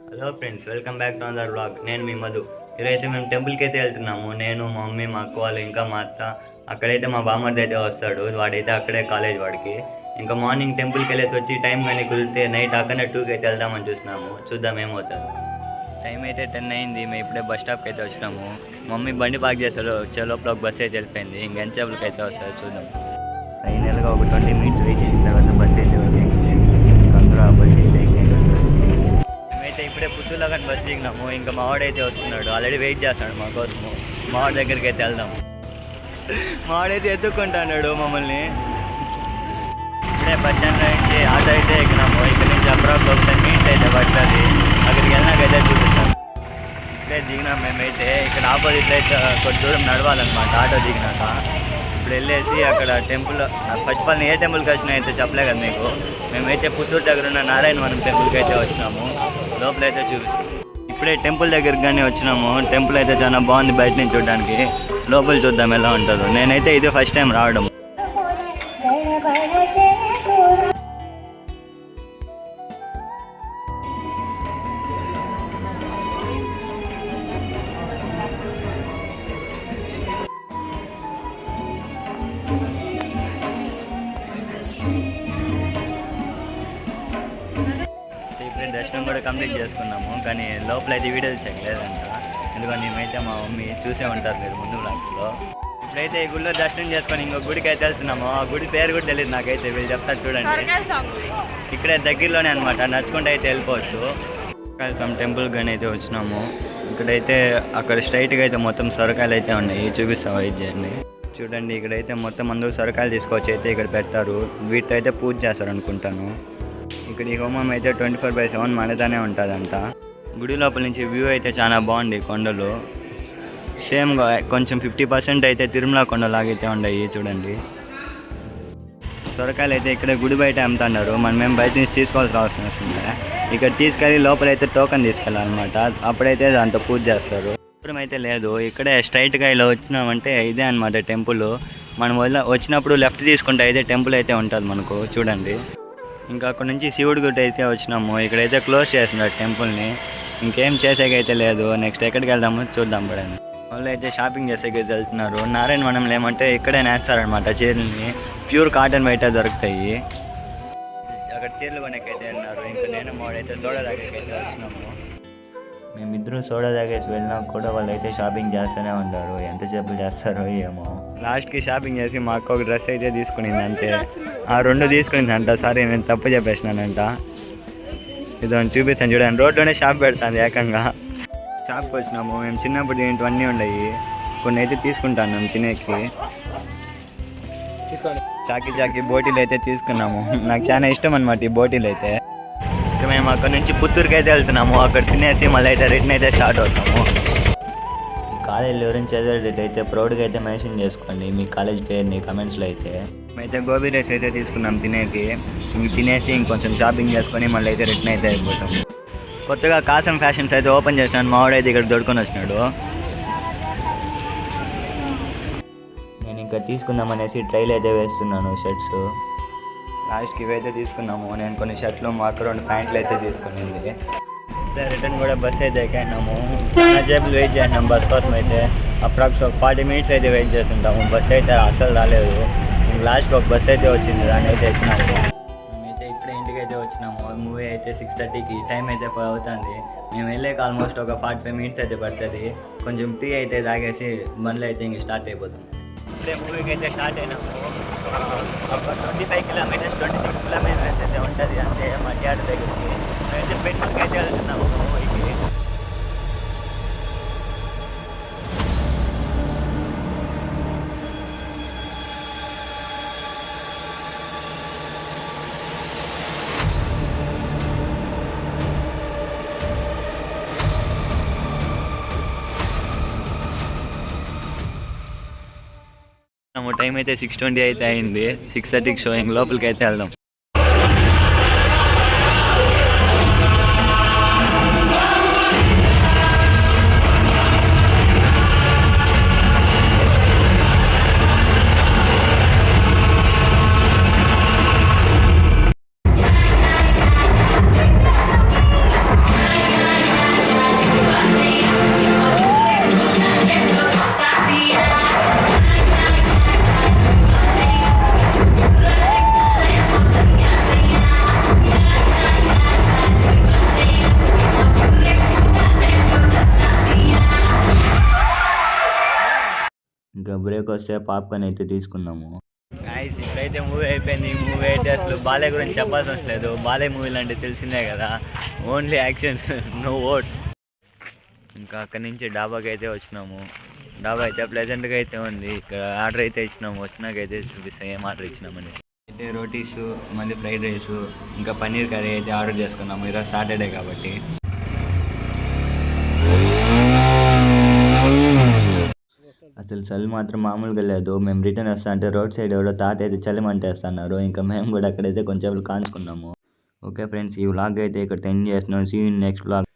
Hello friends, welcome back to another vlog. నేను మీ మధు. ఈరోజైతే మేము టెంపుల్కి అయితే వెళ్తున్నాము. నేను, మా మమ్మీ, మా అక్క వాళ్ళు, ఇంకా మా అత్త. అక్కడైతే మా బామ్మర్ది అయితే వస్తాడు. వాడైతే అక్కడే కాలేజ్ వాడికి. ఇంకా మార్నింగ్ టెంపుల్కి వెళ్ళేసి వచ్చి టైం కానీ కుదిరితే నైట్ అక్కడనే 2కి అయితే వెళ్దామని చూస్తున్నాము. చూద్దాం ఏమవుతుంది. టైం అయితే 10 అయింది. మేము ఇప్పుడే బస్ స్టాప్కి అయితే వచ్చినాము. మమ్మీ బండి పార్క్ చేస్తారు. వచ్చే లోపల ఒక బస్సు అయితే వెళ్ళిపోయింది. ఇంకెంతసేపులకి అయితే వస్తారు చూద్దాం. ఫైనల్గా ఒక 20 మినిట్స్ వెయిట్ చేసిన తర్వాత బస్సు అయితే వచ్చేసింది. అందరూ ఆ బస్సు అయితే మేమైతే ఇప్పుడే పుత్తూరులో కానీ బస్సు దిగినాము. ఇంకా మావాడైతే వస్తున్నాడు. ఆల్రెడీ వెయిట్ చేస్తాడు మా కోసము. మావాడి దగ్గరికి అయితే వెళ్దాం. మావాడైతే ఎత్తుక్కుంటున్నాడు మమ్మల్ని. ఇప్పుడే బస్ స్టాండ్ నుంచి ఆటో అయితే ఎక్కినాము. ఇక్కడ నుంచి అప్రాక్స్ ఒక 10 మినిట్స్ అయితే పడుతుంది. అక్కడికి వెళ్ళినాకైతే చూపిస్తాం. ఇప్పుడే దిగినాం మేమైతే. ఇక్కడ ఆపోజిట్లో అయితే కొంచెం దూరం నడవాలన్నమాట ఆటో దిగినాక. ఇప్పుడు వెళ్ళేసి అక్కడ టెంపుల్ ఫస్ట్ ఆఫ్ ఆల్ ఏ టెంపుల్కి వచ్చినా అయితే చెప్పలే కదా మీకు. మేమైతే పుత్తూరు దగ్గర ఉన్న నారాయణవనం టెంపుల్కి అయితే వచ్చినాము. లోపల అయితే చూపిస్తాం. ఇప్పుడే టెంపుల్ దగ్గరికి కానీ వచ్చినాము. టెంపుల్ అయితే చాలా బాగుంది బయట నుంచి చూడడానికి. లోపల చూద్దాం ఎలా ఉంటుందో. నేనైతే ఇదే ఫస్ట్ టైం రావడం. ఇప్పుడే దర్శనం కూడా కంప్లీట్ చేసుకున్నాము. కానీ లోపల అయితే వీడియోలు చెక్కలేదంట. ఎందుకంటే మేమైతే మా మమ్మీ చూసే ఉంటారు మీరు ముందు బ్లాగ్స్లో. ఇప్పుడైతే ఈ గుడిలో దర్శనం చేసుకొని ఇంకో గుడికి అయితే వెళ్తున్నాము. ఆ గుడి పేరు కూడా తెలియదు నాకైతే. వీళ్ళు చెప్తారు చూడండి. ఇక్కడే దగ్గరలోనే అనమాట. నడుచుకుంటూ అయితే వెళ్ళిపోవచ్చు. వెల్కమ్ టెంపుల్ కానీ అయితే వచ్చినాము. ఇక్కడైతే అక్కడ స్ట్రైట్గా అయితే మొత్తం సొరకాయలు అయితే ఉన్నాయి. చూపిస్తాం వెయిట్ చేయండి. చూడండి, ఇక్కడైతే మొత్తం అందరూ సొరకాయలు తీసుకొచ్చి అయితే ఇక్కడ పెడతారు. వీటితో అయితే పూజ చేస్తారు అనుకుంటాను. ఇక్కడ ఈ హోమం అయితే 24/7 మనదానే ఉంటుందంట. గుడి లోపల నుంచి వ్యూ అయితే చాలా బాగుంది. కొండలు సేమ్గా కొంచెం 50% అయితే తిరుమల కొండలాగైతే ఉన్నాయి. చూడండి, సొరకాయలు అయితే ఇక్కడ గుడి బయట అమ్ముతున్నారు. మనమేం బయట నుంచి తీసుకోవాల్సిన అవసరం వస్తుంది. ఇక్కడ తీసుకెళ్ళి లోపలైతే టోకెన్ తీసుకెళ్ళాలన్నమాట. అప్పుడైతే దాంతో పూజ చేస్తారు. దూరం అయితే లేదు. ఇక్కడే స్ట్రైట్గా ఇలా వచ్చినామంటే ఇదే అనమాట టెంపుల్. మనం వచ్చినప్పుడు లెఫ్ట్ తీసుకుంటే అయితే టెంపుల్ అయితే ఉంటుంది మనకు. చూడండి, ఇంకా అక్కడ నుంచి శివుడి గుడి అయితే వచ్చినాము. ఇక్కడైతే క్లోజ్ చేస్తున్నారు టెంపుల్ని. ఇంకేం చేసేకైతే లేదు. నెక్స్ట్ ఎక్కడికి వెళ్దాము చూద్దాం. పడండి. వాళ్ళు అయితే షాపింగ్ చేసేకి వెళ్తున్నారు. నారాయణవనంలో ఏమంటే ఇక్కడే నేస్తారనమాట చీరల్ని. ప్యూర్ కాటన్ బయట దొరుకుతాయి. అక్కడ చీరలు కొనేకైతే వెళ్ళినారు. ఇంకా నేను మావాడైతే సోడా దగ్గరికి అయితే వచ్చినాము. మేమిద్దరూ సోడా తాగేసి వెళ్ళినా కూడా వాళ్ళు అయితే షాపింగ్ చేస్తూనే ఉంటారు. ఎంతసేపు చేస్తారో ఏమో. లాస్ట్కి షాపింగ్ చేసి మా అక్క ఒక డ్రెస్ అయితే తీసుకునింది అంతే. ఆ 2 తీసుకునిందంట. సారీ, నేను తప్పు చెప్పేసినానంట. ఇదో చూపిస్తాను చూడండి. రోడ్లోనే షాప్ పెడతాను ఏకంగా. షాప్కి వచ్చినాము. మేము చిన్నప్పుడు ఇవన్నీ ఉన్నాయి. కొన్ని అయితే తీసుకుంటాను తినేకి. చాకీ బోటీలు అయితే తీసుకున్నాము. నాకు చాలా ఇష్టం అనమాట ఈ బోటీలు అయితే. మేము అక్కడ నుంచి పుత్తూరుకి అయితే వెళ్తున్నాము. అక్కడ తినేసి మళ్ళీ అయితే రిటర్న్ అయితే స్టార్ట్ అవుతాము. ఈ కాలేజీలో ఎవరైనా చదివేటైతే ప్రౌడ్గా అయితే మెన్షన్ చేసుకోండి మీ కాలేజ్ పేరుని కమెంట్స్లో అయితే. మేమైతే గోబీ రైస్ అయితే తీసుకున్నాం తినేసి. తినేసి ఇంకొంచెం షాపింగ్ చేసుకొని మళ్ళీ అయితే రిటర్న్ అయితే అయిపోతాము. కొత్తగా కాసం ఫ్యాషన్స్ అయితే ఓపెన్ చేసినాను. మావాడైతే ఇక్కడ దొడుకొని వచ్చినాడు. నేను ఇంకా తీసుకుందామనేసి ట్రైల్ అయితే వేస్తున్నాను షర్ట్స్. లాస్ట్కి ఇవైతే తీసుకున్నాము. నేను కొన్ని షర్ట్లు, మా అక్క 2 ప్యాంట్లు అయితే తీసుకునింది. రిటర్న్ కూడా బస్ అయితే ఎక్కినాము. చాలా సేపులు వెయిట్ చేసినాము బస్ కోసం అయితే. అప్రాక్స్ ఒక 40 మినిట్స్ అయితే వెయిట్ చేస్తుంటాము. బస్ అయితే అస్సలు రాలేదు. లాస్ట్కి ఒక బస్ అయితే వచ్చింది. దాన్ని అయితే ఎక్కినాము. మేమైతే ఇప్పుడే ఇంటికి అయితే వచ్చినాము. మూవీ అయితే 6:30కి. టైం అయితే 10 అవుతుంది. మేము వెళ్ళేకి ఆల్మోస్ట్ ఒక 45 మినిట్స్ అయితే పడుతుంది. కొంచెం టీ అయితే తాగేసి బండ్లు అయితే ఇంక స్టార్ట్ అయిపోతాం. ఇప్పుడే మూవీకి అయితే స్టార్ట్ అయినాము. ఒక 25 కిలోమీటర్స్ 26 కిలోమీటర్స్ అయితే ఉంటుంది అంతే మధ్యాహ్న దగ్గరికి. మేమైతే బెంగళూరుకి అయితే వెళ్తున్నాము మూవీకి. టైం అయితే 6:20 అయితే అయింది. 6:30కి షోయింగ్. లోపలికి అయితే వెళ్దాం. బ్రేక్ వస్తే పాప్కార్న్ అయితే తీసుకున్నాము. నైస్, ఇప్పుడైతే మూవీ అయిపోయింది. మూవీ అయితే అసలు బాలయ్య గురించి చెప్పాల్సిన అవసరం లేదు. బాలయ్య మూవీలు అంటే తెలిసిందే కదా, ఓన్లీ యాక్షన్స్, నో వర్డ్స్. ఇంకా అక్కడి నుంచి డాబాకి అయితే వచ్చినాము. డాబా అయితే ప్లెజెంట్గా అయితే ఉంది. ఇక్కడ ఆర్డర్ అయితే ఇచ్చినాము. వచ్చినాకైతే చూపిస్తాం ఏం ఆర్డర్ ఇచ్చినామని. అయితే రోటీస్, మళ్ళీ ఫ్రైడ్ రైస్, ఇంకా పన్నీర్ కర్రీ అయితే ఆర్డర్ చేసుకున్నాము. ఈరోజు సాటర్డే కాబట్టి. అసలు చలి మాత్రం మామూలుగా లేదు. మేము రిటర్న్ వస్తా అంటే రోడ్ సైడ్ ఎవరో తాత అయితే చలి మంటేస్తున్నారు. ఇంకా మేము కూడా అక్కడైతే కొంచెం కాంచుకున్నాము. ఓకే ఫ్రెండ్స్, ఈ వ్లాగ్ అయితే ఇక్కడ ఎండ్ చేస్తున్నాం. See you next vlog.